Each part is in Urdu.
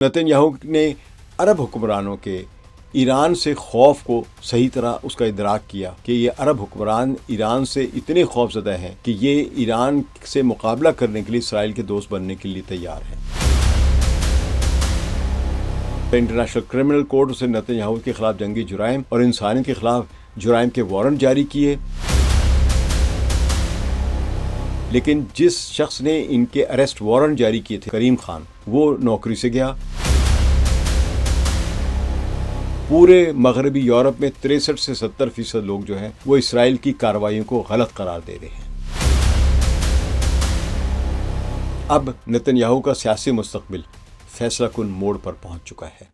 نتن یاہو نے عرب حکمرانوں کے ایران سے خوف کو صحیح طرح اس کا ادراک کیا کہ یہ عرب حکمران ایران سے اتنے خوف زدہ ہیں کہ یہ ایران سے مقابلہ کرنے کے لیے اسرائیل کے دوست بننے کے لیے تیار ہیں۔ انٹرنیشنل کرمنل کورٹ سے نتن یاہو کے خلاف جنگی جرائم اور انسانیت کے خلاف جرائم کے وارنٹ جاری کیے، لیکن جس شخص نے ان کے اریسٹ وارنٹ جاری کیے تھے، کریم خان، وہ نوکری سے گیا۔ پورے مغربی یورپ میں 63 سے 70% لوگ جو ہیں وہ اسرائیل کی کارروائیوں کو غلط قرار دے رہے ہیں۔ اب نتن یاہو کا سیاسی مستقبل فیصلہ کن موڑ پر پہنچ چکا ہے۔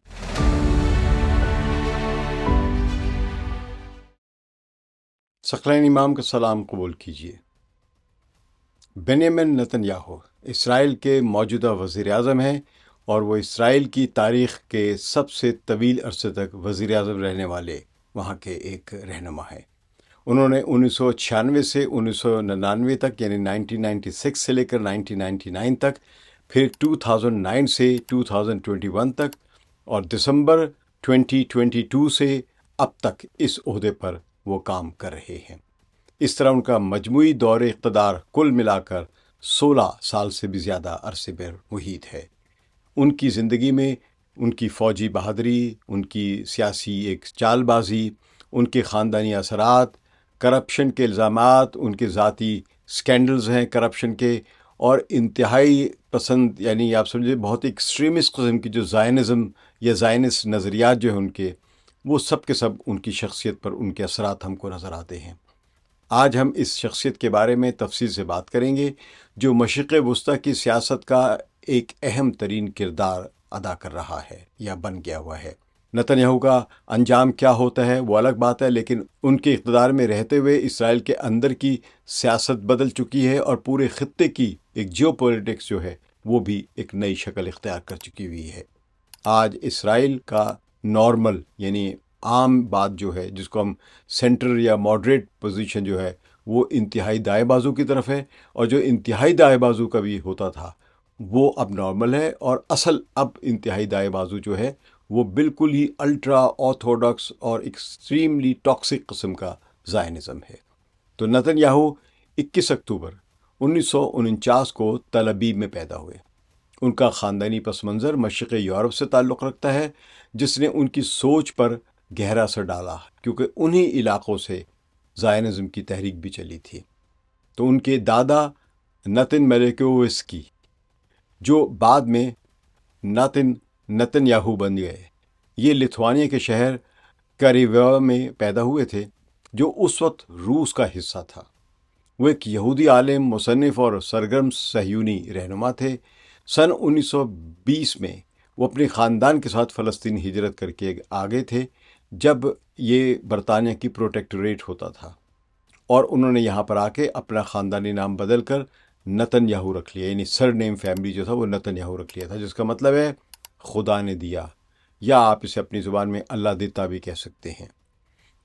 ثقلین امام کا سلام قبول کیجیے۔ بنیامن نتن یاہو اسرائیل کے موجودہ وزیر اعظم ہیں اور وہ اسرائیل کی تاریخ کے سب سے طویل عرصے تک وزیر اعظم رہنے والے وہاں کے ایک رہنما ہیں۔ انہوں نے 1996 سے 1999 تک یعنی 1996 سے لے کر 1999 تک، پھر 2009 سے 2021 تک اور دسمبر 2022 سے اب تک اس عہدے پر وہ کام کر رہے ہیں۔ اس طرح ان کا مجموعی دور اقتدار کل ملا کر 16 سال سے بھی زیادہ عرصے پر محیط ہے۔ ان کی زندگی میں ان کی فوجی بہادری، ان کی سیاسی ایک چال بازی، ان کے خاندانی اثرات، کرپشن کے الزامات، ان کے ذاتی سکینڈلز ہیں کرپشن کے، اور انتہائی پسند یعنی آپ سمجھے بہت ایکسٹریمسٹ قسم کی جو زائنزم یا زائنسٹ نظریات جو ہیں ان کے، وہ سب کے سب ان کی شخصیت پر ان کے اثرات ہم کو نظر آتے ہیں۔ آج ہم اس شخصیت کے بارے میں تفصیل سے بات کریں گے جو مشرق وسطیٰ کی سیاست کا ایک اہم ترین کردار ادا کر رہا ہے یا بن گیا ہوا ہے۔ نتن یاہو کا انجام کیا ہوتا ہے وہ الگ بات ہے، لیکن ان کے اقتدار میں رہتے ہوئے اسرائیل کے اندر کی سیاست بدل چکی ہے اور پورے خطے کی ایک جیو پولیٹکس جو ہے وہ بھی ایک نئی شکل اختیار کر چکی ہوئی ہے۔ آج اسرائیل کا نارمل یعنی عام بات جو ہے جس کو ہم سینٹر یا ماڈریٹ پوزیشن جو ہے وہ انتہائی دائیں بازو کی طرف ہے، اور جو انتہائی دائیں بازو کا بھی ہوتا تھا وہ اب نارمل ہے، اور اصل اب انتہائی دائیں بازو جو ہے وہ بالکل ہی الٹرا آرتھوڈاکس اور ایکسٹریملی ٹاکسک قسم کا زائنزم ہے۔ تو نتن یاہو 21 اکتوبر 1949 کو تل ابیب میں پیدا ہوئے۔ ان کا خاندانی پس منظر مشرق یورپ سے تعلق رکھتا ہے، جس نے ان کی سوچ پر گہرا اثر ڈالا کیونکہ انہی علاقوں سے زائنزم کی تحریک بھی چلی تھی۔ تو ان کے دادا نتن ملیکووسکی جو بعد میں نتن یاہو بن گئے، یہ لتھوانیا کے شہر کریویا میں پیدا ہوئے تھے جو اس وقت روس کا حصہ تھا۔ وہ ایک یہودی عالم، مصنف اور سرگرم صہیونی رہنما تھے۔ سن 1920 میں وہ اپنے خاندان کے ساتھ فلسطین ہجرت کر کے آگے تھے جب یہ برطانیہ کی پروٹیکٹوریٹ ہوتا تھا، اور انہوں نے یہاں پر آ کے اپنا خاندانی نام بدل کر نتن یاہو رکھ لیا، یعنی سر نیم فیملی جو تھا وہ نتن یاہو رکھ لیا تھا، جس کا مطلب ہے خدا نے دیا، یا آپ اسے اپنی زبان میں اللہ دیتا بھی کہہ سکتے ہیں۔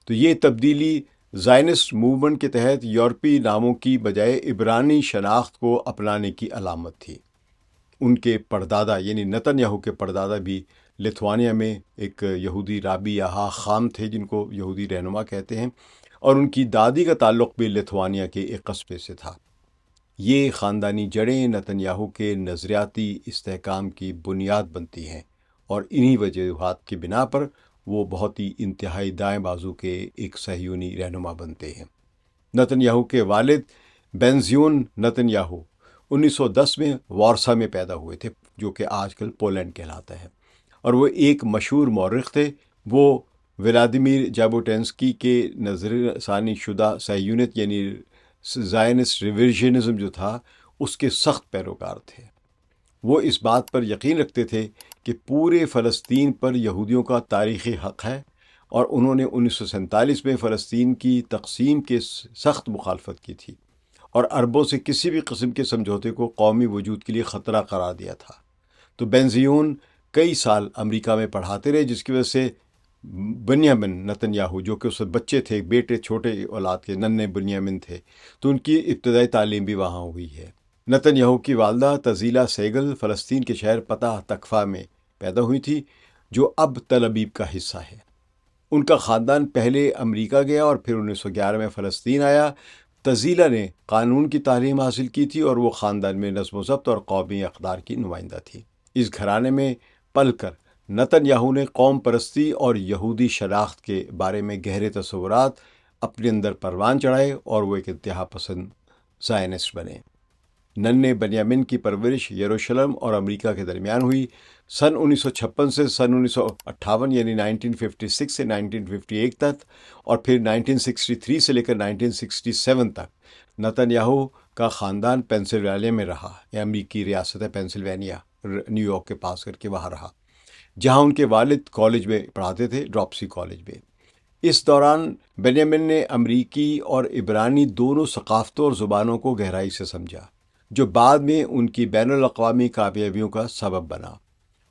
تو یہ تبدیلی زائنسٹ موومنٹ کے تحت یورپی ناموں کی بجائے عبرانی شناخت کو اپنانے کی علامت تھی۔ ان کے پردادا یعنی نتن یاہو کے پردادا بھی لتھوانیا میں ایک یہودی رابی یا حاخام تھے جن کو یہودی رہنما کہتے ہیں، اور ان کی دادی کا تعلق بھی لتھوانیا کے ایک قصبے سے تھا۔ یہ خاندانی جڑیں نتن یاہو کے نظریاتی استحکام کی بنیاد بنتی ہیں، اور انہی وجوہات کی بنا پر وہ بہت ہی انتہائی دائیں بازو کے ایک صہیونی رہنما بنتے ہیں۔ نتن یاہو کے والد بنزیون نتن یاہو 1910 میں وارسا میں پیدا ہوئے تھے، جو کہ آج کل پولینڈ کہلاتا ہے، اور وہ ایک مشہور مورخ تھے۔ وہ ولادیمیر جابوٹینسکی کے نظر ثانی شدہ صہیونیت یعنی زائنسٹ ریویژنزم جو تھا اس کے سخت پیروکار تھے۔ وہ اس بات پر یقین رکھتے تھے کہ پورے فلسطین پر یہودیوں کا تاریخی حق ہے، اور انہوں نے 1947 میں فلسطین کی تقسیم کے سخت مخالفت کی تھی اور عربوں سے کسی بھی قسم کے سمجھوتے کو قومی وجود کے لیے خطرہ قرار دیا تھا۔ تو بنزیون کئی سال امریکہ میں پڑھاتے رہے، جس کی وجہ سے بنیامن نتن یاہو جو کہ اس وقت بچے تھے، بیٹے چھوٹے اولاد کے ننھے بنیامن تھے، تو ان کی ابتدائی تعلیم بھی وہاں ہوئی ہے۔ نتن یاہو کی والدہ تزیلا سیگل فلسطین کے شہر پتہ تکفا میں پیدا ہوئی تھی جو اب تل ابیب کا حصہ ہے۔ ان کا خاندان پہلے امریکہ گیا اور پھر 1911 میں فلسطین آیا۔ تزیلہ نے قانون کی تعلیم حاصل کی تھی اور وہ خاندان میں نظم و ضبط اور قومی اقدار کی نمائندہ تھی۔ اس گھرانے میں پل کر نتن یاہو نے قوم پرستی اور یہودی شناخت کے بارے میں گہرے تصورات اپنے اندر پروان چڑھائے اور وہ ایک انتہا پسند زائنسٹ بنے۔ ننھے بنیامن کی پرورش یروشلم اور امریکہ کے درمیان ہوئی۔ سن 1956 سے سن 1958 یعنی 1956 سے 1958 تک اور پھر 1963 سے لے کر 1967 تک نتن یاہو کا خاندان پینسلوانیا میں رہا، یا امریکی ریاست ہے پینسلوانیا، نیو یارک کے پاس کر کے وہاں رہا، جہاں ان کے والد کالج میں پڑھاتے تھے، ڈراپسی کالج میں۔ اس دوران بنیامن نے امریکی اور عبرانی دونوں ثقافتوں اور زبانوں کو گہرائی سے سمجھا، جو بعد میں ان کی بین الاقوامی کامیابیوں کا سبب بنا۔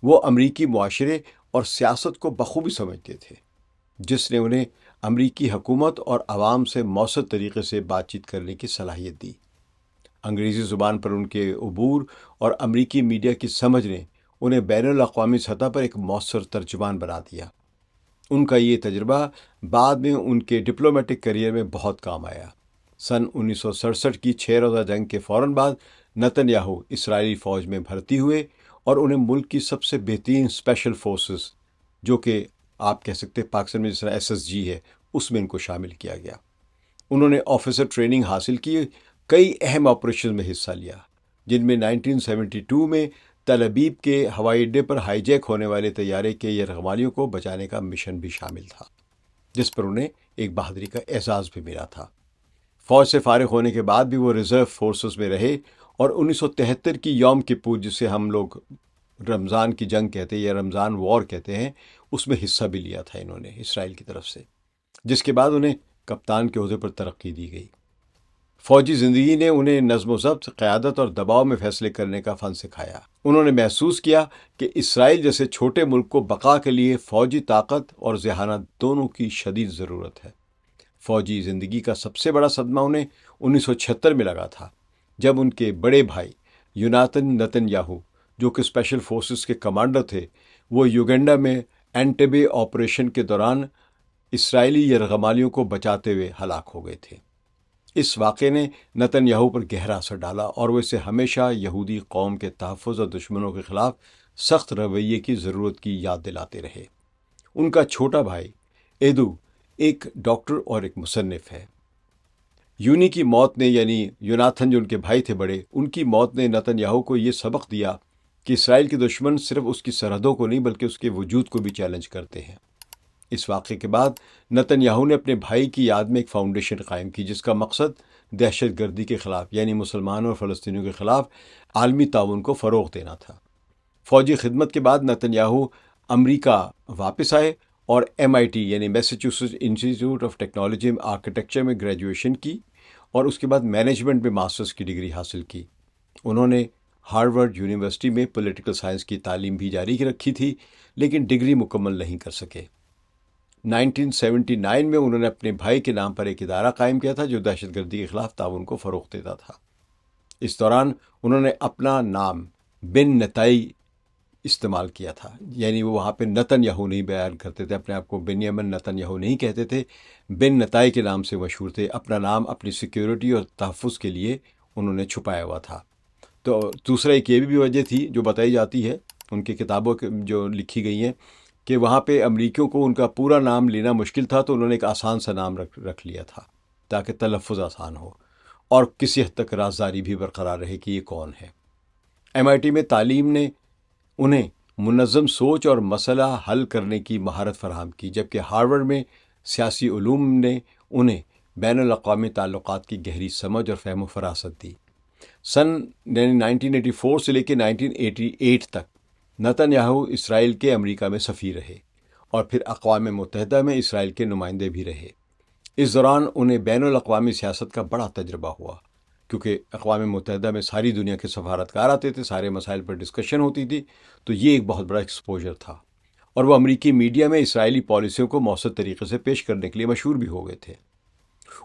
وہ امریکی معاشرے اور سیاست کو بخوبی سمجھتے تھے، جس نے انہیں امریکی حکومت اور عوام سے مؤثر طریقے سے بات چیت کرنے کی صلاحیت دی۔ انگریزی زبان پر ان کے عبور اور امریکی میڈیا کی سمجھ نے انہیں بین الاقوامی سطح پر ایک مؤثر ترجمان بنا دیا۔ ان کا یہ تجربہ بعد میں ان کے ڈپلومیٹک کیریئر میں بہت کام آیا۔ سن 1967 کی 6 روزہ جنگ کے فوراً بعد نتن یاہو اسرائیلی فوج میں بھرتی ہوئے اور انہیں ملک کی سب سے بہترین اسپیشل فورسز، جو کہ آپ کہہ سکتے پاکستان میں جس طرح SSG ہے، اس میں ان کو شامل کیا گیا۔ انہوں نے آفیسر ٹریننگ حاصل کی، کئی اہم آپریشن میں حصہ لیا، جن میں 1972 میں تل ابیب کے ہوائی اڈے پر ہائی جیک ہونے والے طیارے کے یرغمالیوں کو بچانے کا مشن بھی شامل تھا، جس پر انہیں ایک بہادری کا اعزاز بھی ملا تھا۔ فوج سے فارغ ہونے کے بعد بھی وہ ریزرو فورسز میں رہے اور 1973 کی یوم کپور، جسے ہم لوگ رمضان کی جنگ کہتے ہیں یا رمضان وار کہتے ہیں، اس میں حصہ بھی لیا تھا انہوں نے اسرائیل کی طرف سے، جس کے بعد انہیں کپتان کے عہدے پر ترقی دی گئی۔ فوجی زندگی نے انہیں نظم و ضبط، قیادت اور دباؤ میں فیصلے کرنے کا فن سکھایا۔ انہوں نے محسوس کیا کہ اسرائیل جیسے چھوٹے ملک کو بقا کے لیے فوجی طاقت اور ذہانت دونوں کی شدید ضرورت ہے۔ فوجی زندگی کا سب سے بڑا صدمہ انہیں 1976 میں لگا تھا، جب ان کے بڑے بھائی یوناتن نتن یاہو، جو کہ اسپیشل فورسز کے کمانڈر تھے، وہ یوگنڈا میں اینٹبے آپریشن کے دوران اسرائیلی یرغمالیوں کو بچاتے ہوئے ہلاک ہو گئے تھے۔ اس واقعے نے نتن یاہو پر گہرا اثر ڈالا اور وہ اسے ہمیشہ یہودی قوم کے تحفظ اور دشمنوں کے خلاف سخت رویے کی ضرورت کی یاد دلاتے رہے۔ ان کا چھوٹا بھائی ایدو ایک ڈاکٹر اور ایک مصنف ہے۔ یونی کی موت نے، یعنی یوناتھن جو ان کے بھائی تھے بڑے، ان کی موت نے نتن یاہو کو یہ سبق دیا کہ اسرائیل کے دشمن صرف اس کی سرحدوں کو نہیں بلکہ اس کے وجود کو بھی چیلنج کرتے ہیں۔ اس واقعے کے بعد نتن یاہو نے اپنے بھائی کی یاد میں ایک فاؤنڈیشن قائم کی، جس کا مقصد دہشت گردی کے خلاف، یعنی مسلمانوں اور فلسطینیوں کے خلاف عالمی تعاون کو فروغ دینا تھا۔ فوجی خدمت کے بعد نتن یاہو امریکہ واپس آئے اور MIT یعنی میساچوسٹس انسٹیٹیوٹ آف ٹیکنالوجی میں آرکیٹیکچر میں گریجویشن کی اور اس کے بعد مینجمنٹ میں ماسٹرز کی ڈگری حاصل کی۔ انہوں نے ہارورڈ یونیورسٹی میں پولیٹیکل سائنس کی تعلیم بھی جاری رکھی تھی، لیکن ڈگری مکمل نہیں کر سکے۔ 1979 میں انہوں نے اپنے بھائی کے نام پر ایک ادارہ قائم کیا تھا جو دہشت گردی کے خلاف تعاون کو فروغ دیتا تھا۔ اس دوران انہوں نے اپنا نام بن نتائی استعمال کیا تھا، یعنی وہ وہاں پہ نتن یاہو نہیں بیان کرتے تھے، اپنے آپ کو بنیامن نتن یاہو نہیں کہتے تھے، بن نتائی کے نام سے مشہور تھے۔ اپنا نام اپنی سیکیورٹی اور تحفظ کے لیے انہوں نے چھپایا ہوا تھا۔ تو دوسرا ایک یہ بھی وجہ تھی جو بتائی جاتی ہے ان کی کتابوں جو لکھی گئی ہیں، کہ وہاں پہ امریکیوں کو ان کا پورا نام لینا مشکل تھا، تو انہوں نے ایک آسان سا نام رکھ لیا تھا تاکہ تلفظ آسان ہو اور کسی حد تک رازداری بھی برقرار رہے کہ یہ کون ہے۔ MIT میں تعلیم نے انہیں منظم سوچ اور مسئلہ حل کرنے کی مہارت فراہم کی، جبکہ ہارورڈ میں سیاسی علوم نے انہیں بین الاقوامی تعلقات کی گہری سمجھ اور فہم و فراست دی۔ سن 1984 سے لے کے 1988 تک نتن یاہو اسرائیل کے امریکہ میں سفیر رہے اور پھر اقوام متحدہ میں اسرائیل کے نمائندے بھی رہے۔ اس دوران انہیں بین الاقوامی سیاست کا بڑا تجربہ ہوا، کیونکہ اقوام متحدہ میں ساری دنیا کے سفارتکار آتے تھے، سارے مسائل پر ڈسکشن ہوتی تھی، تو یہ ایک بہت بڑا ایکسپوجر تھا، اور وہ امریکی میڈیا میں اسرائیلی پالیسیوں کو مؤثر طریقے سے پیش کرنے کے لیے مشہور بھی ہو گئے تھے۔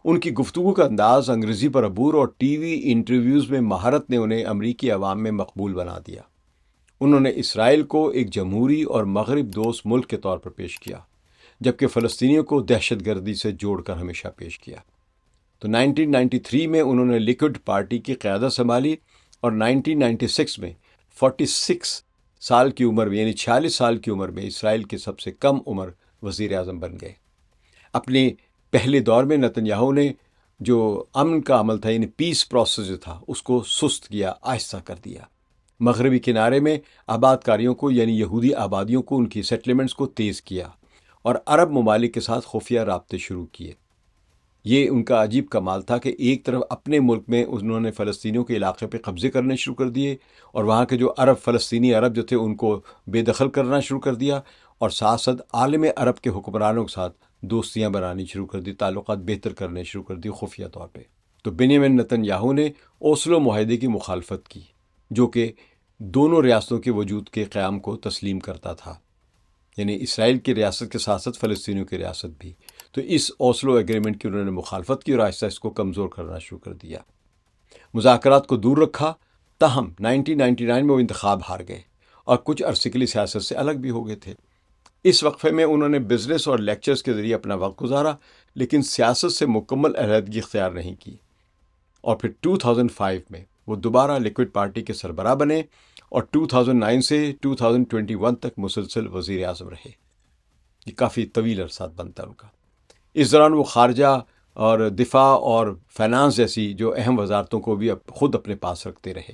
ان کی گفتگو کا انداز، انگریزی پر عبور اور TV انٹرویوز میں مہارت نے انہیں امریکی عوام میں مقبول بنا دیا۔ انہوں نے اسرائیل کو ایک جمہوری اور مغرب دوست ملک کے طور پر پیش کیا، جبکہ فلسطینیوں کو دہشت گردی سے جوڑ کر ہمیشہ پیش کیا۔ تو 1993 میں انہوں نے لیکوڈ پارٹی کی قیادت سنبھالی اور 1996 میں 46 سال کی عمر میں، یعنی 46 سال کی عمر میں اسرائیل کے سب سے کم عمر وزیر اعظم بن گئے۔ اپنے پہلے دور میں نتن یاہو نے جو امن کا عمل تھا، یعنی پیس پروسیس جو تھا، اس کو سست کیا، آہستہ کر دیا۔ مغربی کنارے میں آباد کاریوں کو، یعنی یہودی آبادیوں کو، ان کی سیٹلمنٹس کو تیز کیا اور عرب ممالک کے ساتھ خفیہ رابطے شروع کیے۔ یہ ان کا عجیب کمال تھا کہ ایک طرف اپنے ملک میں انہوں نے فلسطینیوں کے علاقے پہ قبضے کرنے شروع کر دیے، اور وہاں کے جو فلسطینی عرب جو تھے ان کو بے دخل کرنا شروع کر دیا، اور ساتھ ساتھ عالم عرب کے حکمرانوں کے ساتھ دوستیاں بنانی شروع کر دی، تعلقات بہتر کرنے شروع کر دی خفیہ طور پہ۔ تو بنیامین نتن یاہو نے اوسلو معاہدے کی مخالفت کی، جو کہ دونوں ریاستوں کے وجود کے قیام کو تسلیم کرتا تھا، یعنی اسرائیل کی ریاست کے ساتھ ساتھ فلسطینیوں کی ریاست بھی۔ تو اس اوسلو ایگریمنٹ کی انہوں نے مخالفت کی اور آہستہ اس کو کمزور کرنا شروع کر دیا، مذاکرات کو دور رکھا۔ تاہم 1999 میں وہ انتخاب ہار گئے اور کچھ عرصے کے لیے سیاست سے الگ بھی ہو گئے تھے۔ اس وقفے میں انہوں نے بزنس اور لیکچرز کے ذریعے اپنا وقت گزارا، لیکن سیاست سے مکمل علیحدگی اختیار نہیں کی، اور پھر 2005 میں وہ دوبارہ لیکوڈ پارٹی کے سربراہ بنے اور 2009 سے 2021 تک مسلسل وزیر اعظم رہے۔ یہ کافی طویل عرصہ بنتا ان کا۔ اس دوران وہ خارجہ اور دفاع اور فائنانس جیسی جو اہم وزارتوں کو بھی خود اپنے پاس رکھتے رہے۔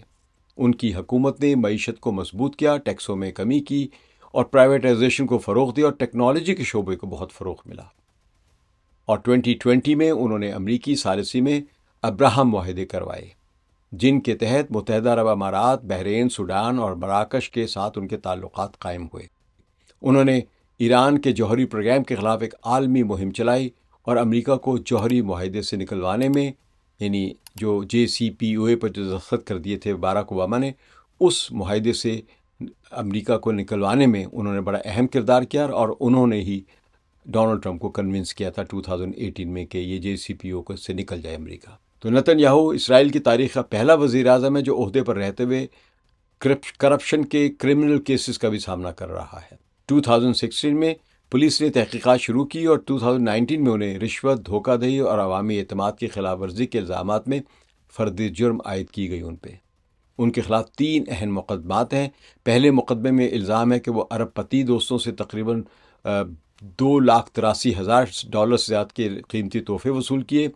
ان کی حکومت نے معیشت کو مضبوط کیا، ٹیکسوں میں کمی کی اور پرائیویٹائزیشن کو فروغ دیا، اور ٹیکنالوجی کے شعبے کو بہت فروغ ملا۔ اور 2020 میں انہوں نے امریکی ثالثی میں ابراہم معاہدے کروائے، جن کے تحت متحدہ عرب امارات، بحرین، سوڈان اور مراکش کے ساتھ ان کے تعلقات قائم ہوئے۔ انہوں نے ایران کے جوہری پروگرام کے خلاف ایک عالمی مہم چلائی اور امریکہ کو جوہری معاہدے سے نکلوانے میں، یعنی جو JCPOA پر جو دستخط کر دیے تھے باراک اوباما نے، اس معاہدے سے امریکہ کو نکلوانے میں انہوں نے بڑا اہم کردار کیا، اور انہوں نے ہی ڈونلڈ ٹرمپ کو کنونس کیا تھا 2018 میں کہ یہ JCPOA سے نکل جائے امریکہ۔ تو نتن یاہو اسرائیل کی تاریخ کا پہلا وزیر اعظم ہے جو عہدے پر رہتے ہوئے کرپشن کے کرمنل کیسز کا بھی سامنا کر رہا ہے۔ 2016 میں پولیس نے تحقیقات شروع کی اور 2019 میں انہیں رشوت، دھوکہ دہی اور عوامی اعتماد کی خلاف ورزی کے الزامات میں فرد جرم عائد کی گئی ان پہ۔ ان کے خلاف 3 اہم مقدمات ہیں۔ پہلے مقدمے میں الزام ہے کہ وہ عرب پتی دوستوں سے تقریباً $283,000 سے زیادہ کے قیمتی تحفے وصول کیے،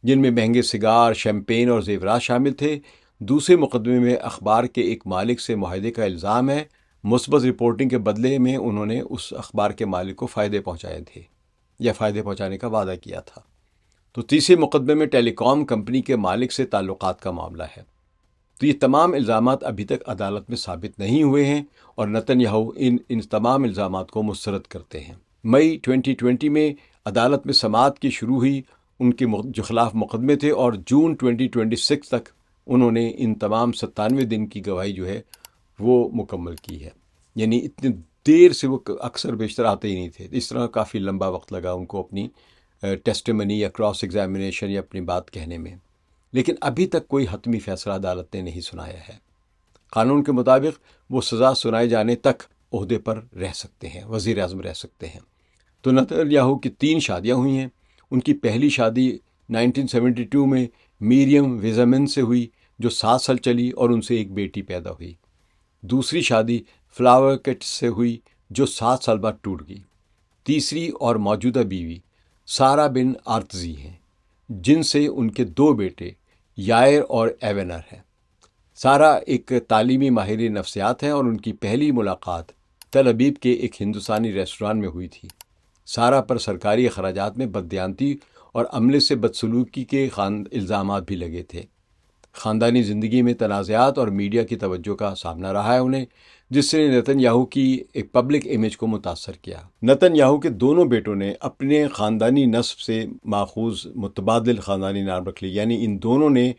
جن میں مہنگے سگار، شیمپین اور زیورات شامل تھے۔ دوسرے مقدمے میں اخبار کے ایک مالک سے معاہدے کا الزام ہے، مثبت رپورٹنگ کے بدلے میں انہوں نے اس اخبار کے مالک کو فائدے پہنچائے تھے یا فائدے پہنچانے کا وعدہ کیا تھا۔ تو تیسرے مقدمے میں ٹیلی کام کمپنی کے مالک سے تعلقات کا معاملہ ہے۔ تو یہ تمام الزامات ابھی تک عدالت میں ثابت نہیں ہوئے ہیں، اور نتن یاہو ان تمام الزامات کو مسترد کرتے ہیں۔ مئی 2020 میں عدالت میں سماعت کی شروع ہوئی ان کے جو خلاف مقدمے تھے، اور جون 2026 تک انہوں نے ان تمام 97 دن کی گواہی جو ہے وہ مکمل کی ہے۔ یعنی اتنی دیر سے وہ اکثر بیشتر آتے ہی نہیں تھے، اس طرح کافی لمبا وقت لگا ان کو اپنی ٹیسٹیمنی یا کراس ایگزامینیشن یا اپنی بات کہنے میں۔ لیکن ابھی تک کوئی حتمی فیصلہ عدالت نے نہیں سنایا ہے۔ قانون کے مطابق وہ سزا سنائے جانے تک عہدے پر رہ سکتے ہیں، وزیر اعظم رہ سکتے ہیں۔ تو نتن یاہو کی 3 شادیاں ہوئی ہیں۔ ان کی پہلی شادی 1972 میں میریم ویزمن سے ہوئی جو 7 سال چلی اور ان سے ایک بیٹی پیدا ہوئی۔ دوسری شادی فلاور کٹ سے ہوئی جو 7 سال بعد ٹوٹ گئی۔ تیسری اور موجودہ بیوی سارہ بن آرتزی ہیں، جن سے ان کے 2 بیٹے یائر اور ایونر ہیں۔ سارہ ایک تعلیمی ماہر نفسیات ہیں اور ان کی پہلی ملاقات تل ابیب کے ایک ہندوستانی ریسٹوران میں ہوئی تھی۔ سارہ پر سرکاری اخراجات میں بددیانتی اور عملے سے بدسلوکی کے الزامات بھی لگے تھے۔ خاندانی زندگی میں تنازعات اور میڈیا کی توجہ کا سامنا رہا ہے انہیں، جس سے نتن یاہو کی ایک پبلک امیج کو متاثر کیا۔ نتن یاہو کے دونوں بیٹوں نے اپنے خاندانی نسب سے ماخوذ متبادل خاندانی نام رکھ لی، یعنی ان دونوں نے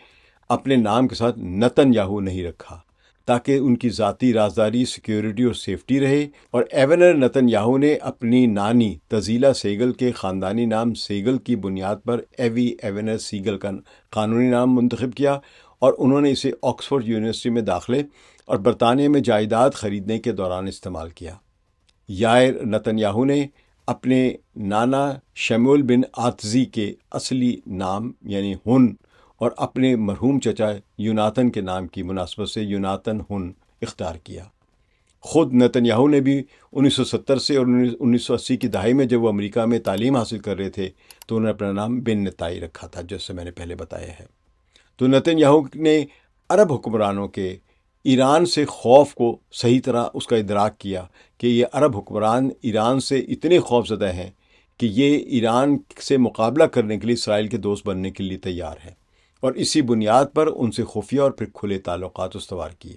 اپنے نام کے ساتھ نتن یاہو نہیں رکھا تاکہ ان کی ذاتی رازداری، سیکیورٹی اور سیفٹی رہے، اور ایونر نتن یاہو نے اپنی نانی تزیلا سیگل کے خاندانی نام سیگل کی بنیاد پر ایوی ایونر سیگل کا قانونی نام منتخب کیا، اور انہوں نے اسے آکسفورڈ یونیورسٹی میں داخلے اور برطانیہ میں جائیداد خریدنے کے دوران استعمال کیا۔ یائر نتنیاہو نے اپنے نانا شمعون بن آتزی کے اصلی نام یعنی ہن اور اپنے مرحوم چچا یوناتن کے نام کی مناسبت سے یوناتن ہن اختیار کیا۔ خود نتنیاہو نے بھی 1970 سے اور 1980 کی دہائی میں جب وہ امریکہ میں تعلیم حاصل کر رہے تھے تو انہوں نے اپنا نام بن نتائی رکھا تھا، جیسے میں نے پہلے بتایا ہے۔ تو نتنیاہو نے عرب حکمرانوں کے ایران سے خوف کو صحیح طرح اس کا ادراک کیا کہ یہ عرب حکمران ایران سے اتنے خوف زدہ ہیں کہ یہ ایران سے مقابلہ کرنے کے لیے اسرائیل کے دوست بننے کے لیے تیار ہے، اور اسی بنیاد پر ان سے خفیہ اور پھر کھلے تعلقات استوار کیے،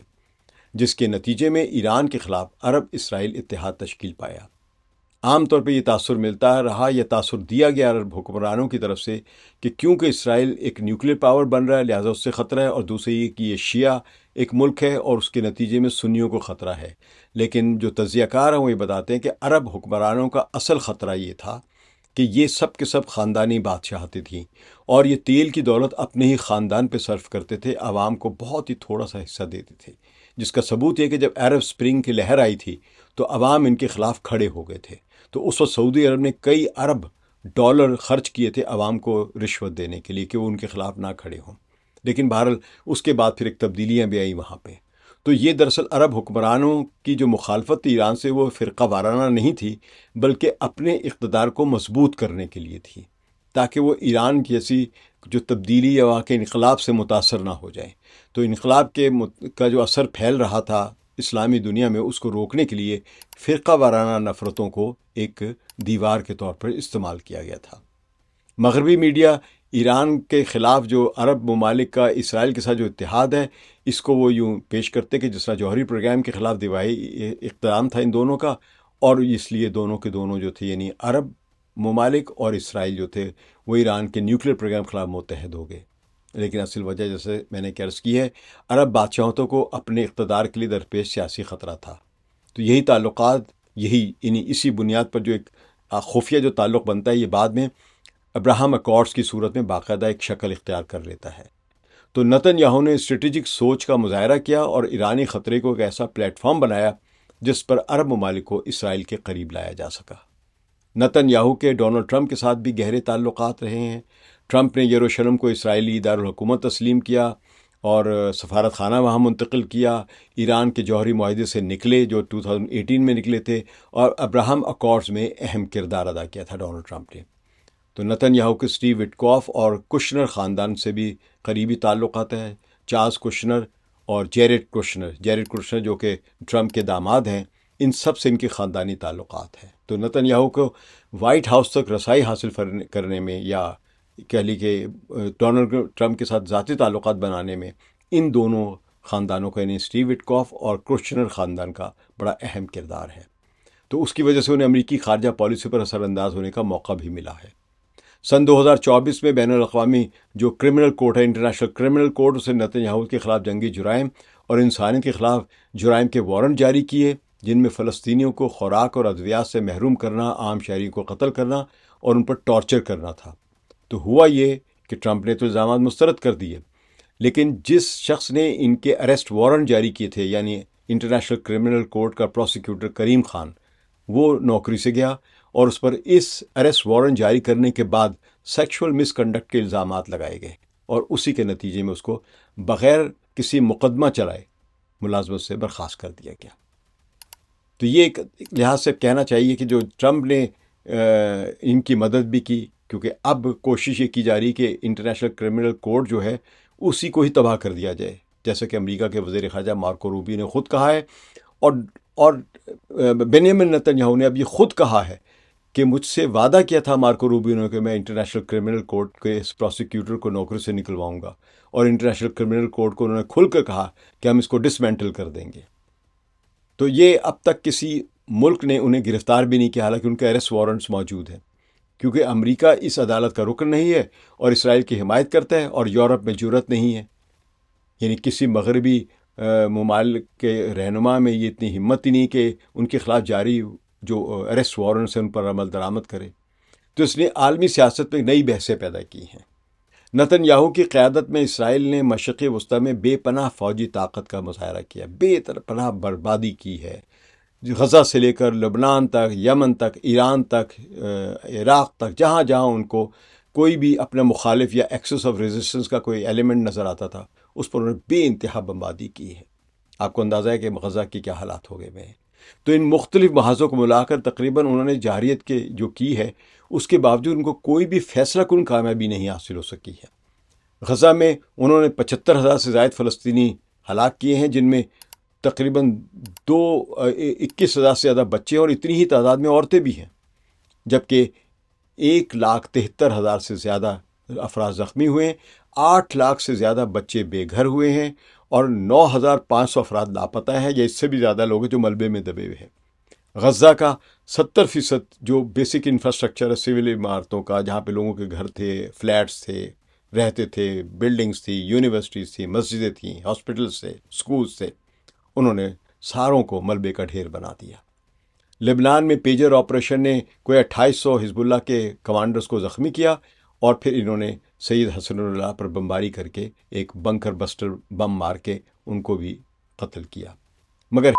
جس کے نتیجے میں ایران کے خلاف عرب اسرائیل اتحاد تشکیل پایا۔ عام طور پہ یہ تاثر ملتا رہا، یہ تاثر دیا گیا عرب حکمرانوں کی طرف سے کہ کیونکہ اسرائیل ایک نیوکلیر پاور بن رہا ہے لہٰذا اس سے خطرہ ہے، اور دوسرے یہ کہ یہ شیعہ ایک ملک ہے اور اس کے نتیجے میں سنیوں کو خطرہ ہے۔ لیکن جو تجزیہ کار ہیں وہ یہ بتاتے ہیں کہ عرب حکمرانوں کا اصل خطرہ یہ تھا کہ یہ سب کے سب خاندانی بادشاہتیں تھیں، اور یہ تیل کی دولت اپنے ہی خاندان پہ صرف کرتے تھے، عوام کو بہت ہی تھوڑا سا حصہ دیتے تھے، جس کا ثبوت یہ کہ جب عرب سپرنگ کی لہر آئی تھی تو عوام ان کے خلاف کھڑے ہو گئے تھے۔ تو اس وقت سعودی عرب نے کئی ارب ڈالر خرچ کیے تھے عوام کو رشوت دینے کے لیے کہ وہ ان کے خلاف نہ کھڑے ہوں، لیکن بہرحال اس کے بعد پھر ایک تبدیلیاں بھی آئیں وہاں پہ۔ تو یہ دراصل عرب حکمرانوں کی جو مخالفت تھی ایران سے وہ فرقہ وارانہ نہیں تھی، بلکہ اپنے اقتدار کو مضبوط کرنے کے لیے تھی، تاکہ وہ ایران جیسی جو تبدیلی یا وہاں کے انقلاب سے متاثر نہ ہو جائیں۔ تو انقلاب کا جو اثر پھیل رہا تھا اسلامی دنیا میں، اس کو روکنے کے لیے فرقہ وارانہ نفرتوں کو ایک دیوار کے طور پر استعمال کیا گیا تھا۔ مغربی میڈیا ایران کے خلاف جو عرب ممالک کا اسرائیل کے ساتھ جو اتحاد ہے، اس کو وہ یوں پیش کرتے کہ جس طرح جوہری پروگرام کے خلاف دفاعی اقدام تھا ان دونوں کا، اور اس لیے دونوں کے دونوں جو تھے یعنی عرب ممالک اور اسرائیل جو تھے وہ ایران کے نیوکلیر پروگرام کے خلاف متحد ہو گئے۔ لیکن اصل وجہ جیسے میں نے عرض کی ہے، عرب بادشاہتوں کو اپنے اقتدار کے لیے درپیش سیاسی خطرہ تھا۔ تو یہی تعلقات اسی بنیاد پر جو ایک خفیہ جو تعلق بنتا ہے، یہ بعد میں ابراہم اکارڈز کی صورت میں باقاعدہ ایک شکل اختیار کر لیتا ہے۔ تو نتنیاہو نے اسٹریٹجک سوچ کا مظاہرہ کیا اور ایرانی خطرے کو ایک ایسا پلیٹ فارم بنایا جس پر عرب ممالک کو اسرائیل کے قریب لایا جا سکا۔ نتنیاہو کے ڈونلڈ ٹرمپ کے ساتھ بھی گہرے تعلقات رہے ہیں۔ ٹرمپ نے یروشلم کو اسرائیلی دارالحکومت تسلیم کیا اور سفارت خانہ وہاں منتقل کیا، ایران کے جوہری معاہدے سے نکلے جو 2018 میں نکلے تھے، اور ابراہم اکارڈز میں اہم کردار ادا کیا تھا ڈونلڈ ٹرمپ نے۔ تو نتنیاہو کے اسٹیو وٹکوف اور کشنر خاندان سے بھی قریبی تعلقات ہیں۔ چارلز کشنر اور جیرڈ کشنر جو کہ ٹرمپ کے داماد ہیں، ان سب سے ان کے خاندانی تعلقات ہیں۔ تو نتنیاہو کو وائٹ ہاؤس تک رسائی حاصل کرنے میں یا کہہ لی کہ ڈونلڈ ٹرمپ کے ساتھ ذاتی تعلقات بنانے میں ان دونوں خاندانوں کا یعنی اسٹیو وٹکوف اور کشنر خاندان کا بڑا اہم کردار ہے۔ تو اس کی وجہ سے انہیں امریکی خارجہ پالیسی پر اثر انداز ہونے کا موقع بھی ملا ہے۔ سن 2024 میں بین الاقوامی جو کرمنل کورٹ ہے، انٹرنیشنل کرمنل کورٹ، اسے نتنیاہو کے خلاف جنگی جرائم اور انسانیت کے خلاف جرائم کے وارنٹ جاری کیے، جن میں فلسطینیوں کو خوراک اور ادویات سے محروم کرنا، عام شہریوں کو قتل کرنا اور ان پر ٹارچر کرنا تھا۔ تو ہوا یہ کہ ٹرمپ نے تو الزامات مسترد کر دیے، لیکن جس شخص نے ان کے اریسٹ وارنٹ جاری کیے تھے یعنی انٹرنیشنل کرمنل کورٹ کا پروسیکیوٹر کریم خان، وہ نوکری سے گیا اور اس پر اس اریسٹ وارنٹ جاری کرنے کے بعد سیکشول مس کنڈکٹ کے الزامات لگائے گئے، اور اسی کے نتیجے میں اس کو بغیر کسی مقدمہ چلائے ملازمت سے برخاست کر دیا گیا۔ تو یہ ایک لحاظ سے کہنا چاہیے کہ جو ٹرمپ نے ان کی مدد بھی کی، کیونکہ اب کوشش یہ کی جا رہی کہ انٹرنیشنل کرمنل کورٹ جو ہے اسی کو ہی تباہ کر دیا جائے، جیسا کہ امریکہ کے وزیر خارجہ مارکو روبیو نے خود کہا ہے، اور بنیامن نتنیاہو نے اب یہ خود کہا ہے کہ مجھ سے وعدہ کیا تھا مارکو روبیو نے کہ میں انٹرنیشنل کرمنل کورٹ کے اس پروسیکیوٹر کو نوکری سے نکلواؤں گا، اور انٹرنیشنل کرمنل کورٹ کو انہوں نے کھل کر کہا کہ ہم اس کو ڈسمینٹل کر دیں گے۔ تو یہ اب تک کسی ملک نے انہیں گرفتار بھی نہیں کیا، حالانکہ ان کے اریسٹ وارنٹس موجود ہیں، کیونکہ امریکہ اس عدالت کا رکن نہیں ہے اور اسرائیل کی حمایت کرتا ہے، اور یورپ میں جرأت نہیں ہے، یعنی کسی مغربی ممالک کے رہنما میں یہ اتنی ہمت ہی نہیں کہ ان کے خلاف جاری جو اریسٹ وارنٹس ہیں ان پر عمل درآمد کرے۔ تو اس نے عالمی سیاست میں نئی بحثیں پیدا کی ہیں۔ نتن یاہو کی قیادت میں اسرائیل نے مشرق وسطی میں بے پناہ فوجی طاقت کا مظاہرہ کیا، بے پناہ بربادی کی ہے، غزہ سے لے کر لبنان تک، یمن تک، ایران تک، عراق تک، جہاں جہاں ان کو کوئی بھی اپنا مخالف یا ایکسس آف ریزسٹنس کا کوئی ایلیمنٹ نظر آتا تھا، اس پر انہوں نے بے انتہا بمباری کی ہے۔ آپ کو اندازہ ہے کہ غزہ کی کیا حالات ہو گئے ہوئے ہیں۔ تو ان مختلف محاذوں کو ملا کر تقریباً انہوں نے جارحیت کے جو کی ہے، اس کے باوجود ان کو کوئی بھی فیصلہ کن کامیابی نہیں حاصل ہو سکی ہے۔ غزہ میں انہوں نے 75,000 سے زائد فلسطینی ہلاک کیے ہیں، جن میں تقریباً 21,000 سے زیادہ بچے اور اتنی ہی تعداد میں عورتیں بھی ہیں، جبکہ 1,73,000 سے زیادہ افراد زخمی ہوئے ہیں، 8 لاکھ سے زیادہ بچے بے گھر ہوئے ہیں، اور 9,500 افراد لاپتہ ہیں یا اس سے بھی زیادہ لوگ ہیں جو ملبے میں دبے ہوئے ہیں۔ غزہ کا 70% جو بیسک انفراسٹرکچر ہے سول عمارتوں کا، جہاں پہ لوگوں کے گھر تھے، فلیٹس تھے، رہتے تھے، بلڈنگز تھی، یونیورسٹیز تھیں، مسجدیں تھیں، ہاسپٹلز تھے، سکولز تھے، انہوں نے ساروں کو ملبے کا ڈھیر بنا دیا۔ لبنان میں پیجر آپریشن نے کوئی 2800 حزب اللہ کے کمانڈرز کو زخمی کیا، اور پھر انہوں نے سید حسن اللہ پر بمباری کر کے ایک بنکر بسٹر بم مار کے ان کو بھی قتل کیا۔ مگر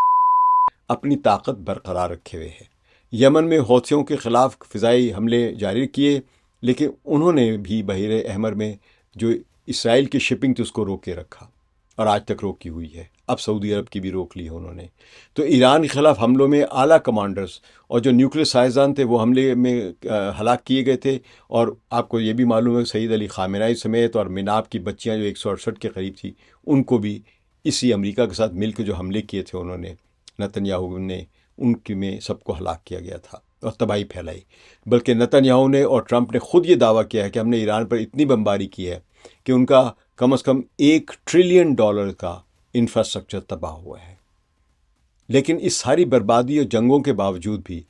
اپنی طاقت برقرار رکھے ہوئے ہے۔ یمن میں حوثیوں کے خلاف فضائی حملے جاری کیے، لیکن انہوں نے بھی بحیر احمر میں جو اسرائیل کی شپنگ تھی اس کو روکے رکھا، اور آج تک روکی ہوئی ہے۔ اب سعودی عرب کی بھی روک لی ہے انہوں نے۔ تو ایران کے خلاف حملوں میں اعلیٰ کمانڈرز اور جو نیوکلیئر سائنسدان تھے وہ حملے میں ہلاک کیے گئے تھے، اور آپ کو یہ بھی معلوم ہے سعید علی خامنہئی سمیت اور مناب کی بچیاں جو 168 کے قریب تھی، ان کو بھی اسی امریکہ کے ساتھ مل کے جو حملے کیے تھے انہوں نے، نتن یاہو نے، ان کی میں سب کو ہلاک کیا گیا تھا اور تباہی پھیلائی۔ بلکہ نتن یاہو نے اور ٹرمپ نے خود یہ دعویٰ کیا ہے کہ ہم نے ایران پر اتنی بمباری کی ہے کہ ان کا کم از کم $1 ٹریلین کا انفراسٹرکچر تباہ ہوا ہے۔ لیکن اس ساری بربادی اور جنگوں کے باوجود بھی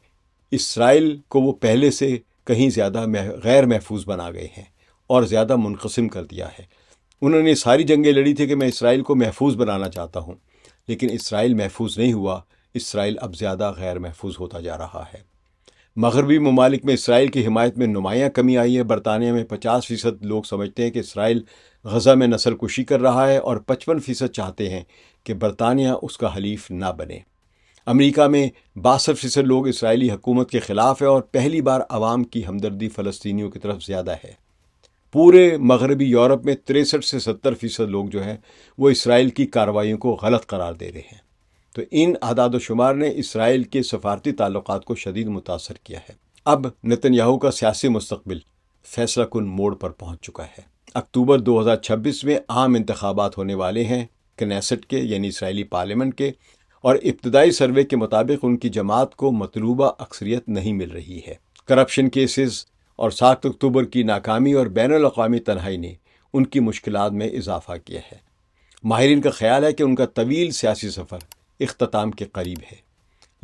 اسرائیل کو وہ پہلے سے کہیں زیادہ غیر محفوظ بنا گئے ہیں اور زیادہ منقسم کر دیا ہے۔ انہوں نے ساری جنگیں لڑی تھی کہ میں اسرائیل کو محفوظ بنانا چاہتا ہوں، لیکن اسرائیل محفوظ نہیں ہوا، اسرائیل اب زیادہ غیر محفوظ ہوتا جا رہا ہے۔ مغربی ممالک میں اسرائیل کی حمایت میں نمایاں کمی آئی ہے۔ برطانیہ میں 50% لوگ سمجھتے ہیں کہ اسرائیل غزہ میں نسل کشی کر رہا ہے، اور 55% چاہتے ہیں کہ برطانیہ اس کا حلیف نہ بنے۔ امریکہ میں 62% لوگ اسرائیلی حکومت کے خلاف ہے، اور پہلی بار عوام کی ہمدردی فلسطینیوں کی طرف زیادہ ہے۔ پورے مغربی یورپ میں 63 سے 70% لوگ جو ہیں وہ اسرائیل کی کارروائیوں کو غلط قرار دے رہے ہیں۔ تو ان اعداد و شمار نے اسرائیل کے سفارتی تعلقات کو شدید متاثر کیا ہے۔ اب نتن یاہو کا سیاسی مستقبل فیصلہ کن موڑ پر پہنچ چکا ہے۔ اکتوبر 2026 میں عام انتخابات ہونے والے ہیں، کنیسٹ کے یعنی اسرائیلی پارلیمنٹ کے، اور ابتدائی سروے کے مطابق ان کی جماعت کو مطلوبہ اکثریت نہیں مل رہی ہے۔ کرپشن کیسز اور 7 اکتوبر کی ناکامی اور بین الاقوامی تنہائی نے ان کی مشکلات میں اضافہ کیا ہے۔ ماہرین کا خیال ہے کہ ان کا طویل سیاسی سفر اختتام کے قریب ہے،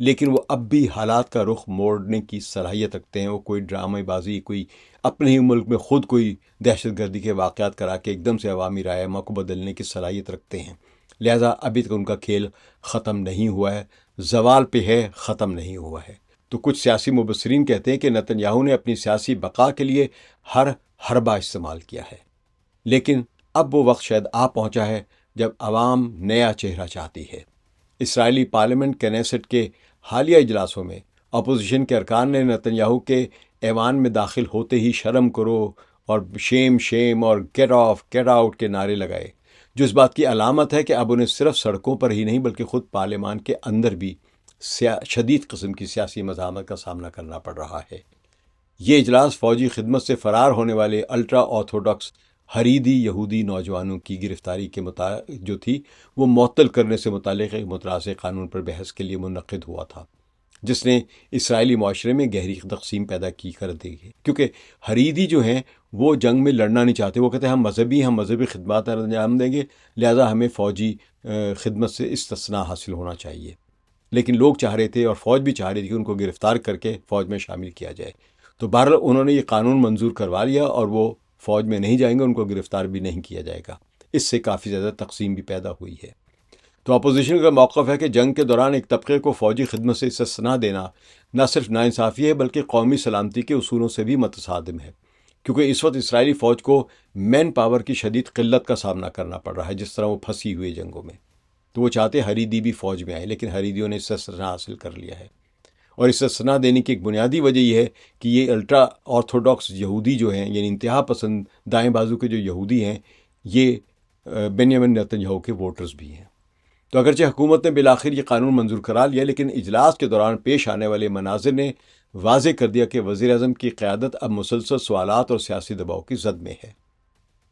لیکن وہ اب بھی حالات کا رخ موڑنے کی صلاحیت رکھتے ہیں۔ وہ کوئی ڈرامہ بازی، کوئی اپنے ہی ملک میں خود کوئی دہشت گردی کے واقعات کرا کے ایک دم سے عوامی رائے کو بدلنے کی صلاحیت رکھتے ہیں۔ لہٰذا ابھی تک ان کا کھیل ختم نہیں ہوا ہے، زوال پہ ہے، ختم نہیں ہوا ہے۔ تو کچھ سیاسی مبصرین کہتے ہیں کہ نتن یاہو نے اپنی سیاسی بقا کے لیے ہر حربہ استعمال کیا ہے، لیکن اب وہ وقت شاید آ پہنچا ہے جب عوام نیا چہرہ چاہتی ہے۔ اسرائیلی پارلیمنٹ کنیسٹ کے حالیہ اجلاسوں میں اپوزیشن کے ارکان نے نتن یاہو کے ایوان میں داخل ہوتے ہی شرم کرو اور شیم شیم اور گیٹ آف گیٹ آؤٹ کے نعرے لگائے، جو اس بات کی علامت ہے کہ اب انہیں صرف سڑکوں پر ہی نہیں بلکہ خود پارلیمان کے اندر بھی شدید قسم کی سیاسی مزاحمت کا سامنا کرنا پڑ رہا ہے۔ یہ اجلاس فوجی خدمت سے فرار ہونے والے الٹرا آرتھوڈاکس حریدی یہودی نوجوانوں کی گرفتاری کے جو تھی وہ معطل کرنے سے متعلق ایک مترازع قانون پر بحث کے لیے منعقد ہوا تھا، جس نے اسرائیلی معاشرے میں گہری تقسیم پیدا کی کر دی ہے، کیونکہ حریدی جو ہیں وہ جنگ میں لڑنا نہیں چاہتے۔ وہ کہتے ہیں ہم مذہبی خدمات انجام دیں گے، لہذا ہمیں فوجی خدمت سے استثناء حاصل ہونا چاہیے۔ لیکن لوگ چاہ رہے تھے اور فوج بھی چاہ رہی تھی کہ ان کو گرفتار کر کے فوج میں شامل کیا جائے۔ تو بہرحال انہوں نے یہ قانون منظور کروا لیا، اور وہ فوج میں نہیں جائیں گے، ان کو گرفتار بھی نہیں کیا جائے گا۔ اس سے کافی زیادہ تقسیم بھی پیدا ہوئی ہے۔ تو اپوزیشن کا موقف ہے کہ جنگ کے دوران ایک طبقے کو فوجی خدمت سے استثناء دینا نہ صرف ناانصافی ہے بلکہ قومی سلامتی کے اصولوں سے بھی متصادم ہے، کیونکہ اس وقت اسرائیلی فوج کو مین پاور کی شدید قلت کا سامنا کرنا پڑ رہا ہے، جس طرح وہ پھنسی ہوئی جنگوں میں۔ تو وہ چاہتے حریدی بھی فوج میں آئے، لیکن حریدیوں نے اس سے استثنا حاصل کر لیا ہے۔ اور اس استثنا دینے کی ایک بنیادی وجہ یہ ہے کہ یہ الٹرا آرتھوڈاکس یہودی جو ہیں، یعنی انتہا پسند دائیں بازو کے جو یہودی ہیں، یہ بنیامین نیتن یاہو کے ووٹرز بھی ہیں۔ تو اگرچہ حکومت نے بالآخر یہ قانون منظور کرا لیا، لیکن اجلاس کے دوران پیش آنے والے مناظر نے واضح کر دیا کہ وزیر اعظم کی قیادت اب مسلسل سوالات اور سیاسی دباؤ کی زد میں ہے۔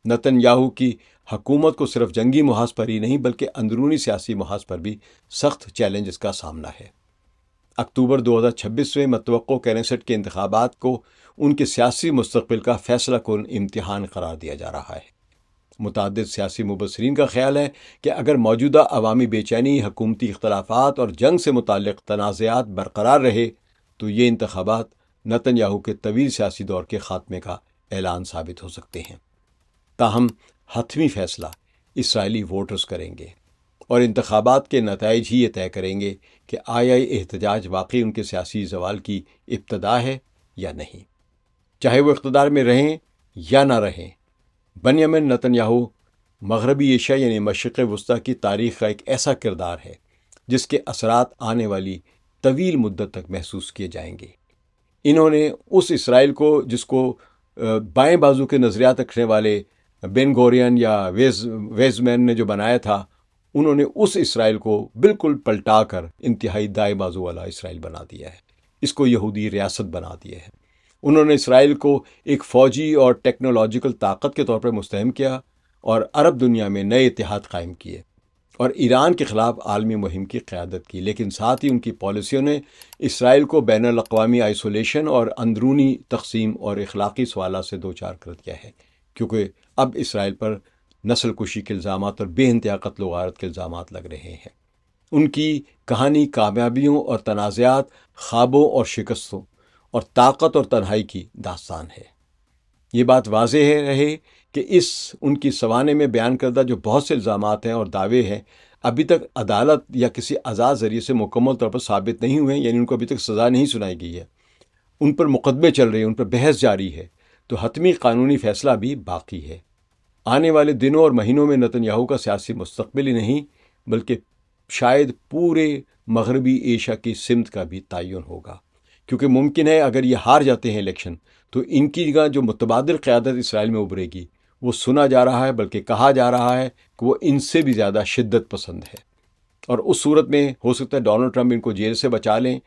نیتن یاہو کی حکومت کو صرف جنگی محاذ پر ہی نہیں بلکہ اندرونی سیاسی محاذ پر بھی سخت چیلنجز کا سامنا ہے۔ اکتوبر 2026 میں متوقع کینیسٹ کے انتخابات کو ان کے سیاسی مستقبل کا فیصلہ کن امتحان قرار دیا جا رہا ہے۔ متعدد سیاسی مبصرین کا خیال ہے کہ اگر موجودہ عوامی بے چینی، حکومتی اختلافات اور جنگ سے متعلق تنازعات برقرار رہے تو یہ انتخابات نیتن یاہو کے طویل سیاسی دور کے خاتمے کا اعلان ثابت ہو سکتے ہیں۔ تاہم حتمی فیصلہ اسرائیلی ووٹرز کریں گے، اور انتخابات کے نتائج ہی یہ طے کریں گے کہ آیا یہ احتجاج واقعی ان کے سیاسی زوال کی ابتدا ہے یا نہیں۔ چاہے وہ اقتدار میں رہیں یا نہ رہیں، بنیامین نیتن یاہو مغربی ایشیا یعنی مشرق وسطیٰ کی تاریخ کا ایک ایسا کردار ہے جس کے اثرات آنے والی طویل مدت تک محسوس کیے جائیں گے۔ انہوں نے اس اسرائیل کو جس کو بائیں بازو کے نظریات رکھنے والے بین گورین یا ویزمین نے جو بنایا تھا، انہوں نے اس اسرائیل کو بالکل پلٹا کر انتہائی دائیں بازو والا اسرائیل بنا دیا ہے، اس کو یہودی ریاست بنا دیا ہے۔ انہوں نے اسرائیل کو ایک فوجی اور ٹیکنالوجیکل طاقت کے طور پر مستحکم کیا اور عرب دنیا میں نئے اتحاد قائم کیے اور ایران کے خلاف عالمی مہم کی قیادت کی، لیکن ساتھ ہی ان کی پالیسیوں نے اسرائیل کو بین الاقوامی آئسولیشن اور اندرونی تقسیم اور اخلاقی سوالات سے دوچار کر دیا ہے، کیونکہ اب اسرائیل پر نسل کشی کے الزامات اور بے انتہا قتل و غارت کے الزامات لگ رہے ہیں۔ ان کی کہانی کامیابیوں اور تنازعات، خوابوں اور شکستوں، اور طاقت اور تنہائی کی داستان ہے۔ یہ بات واضح رہے کہ ان کی سوانح میں بیان کردہ جو بہت سے الزامات ہیں اور دعوے ہیں، ابھی تک عدالت یا کسی آزاد ذریعے سے مکمل طور پر ثابت نہیں ہوئے ہیں، یعنی ان کو ابھی تک سزا نہیں سنائی گئی ہے، ان پر مقدمے چل رہے ہیں، ان پر بحث جاری ہے، تو حتمی قانونی فیصلہ بھی باقی ہے۔ آنے والے دنوں اور مہینوں میں نیتن یاہو کا سیاسی مستقبل ہی نہیں بلکہ شاید پورے مغربی ایشیا کی سمت کا بھی تعین ہوگا، کیونکہ ممکن ہے اگر یہ ہار جاتے ہیں الیکشن تو ان کی جگہ جو متبادل قیادت اسرائیل میں ابھرے گی، وہ سنا جا رہا ہے بلکہ کہا جا رہا ہے کہ وہ ان سے بھی زیادہ شدت پسند ہے، اور اس صورت میں ہو سکتا ہے ڈونلڈ ٹرمپ ان کو جیل سے بچا لیں،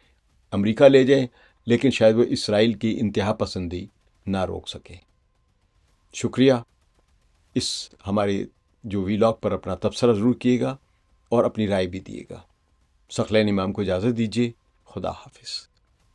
امریکہ لے جائیں، لیکن شاید وہ اسرائیل کی انتہا پسندی نہ روک سکیں۔ شکریہ۔ اس ہمارے جو ویلاگ پر اپنا تبصرہ ضرور کیے گا اور اپنی رائے بھی دیے گا۔ ثقلین امام کو اجازت دیجیے۔ خدا حافظ۔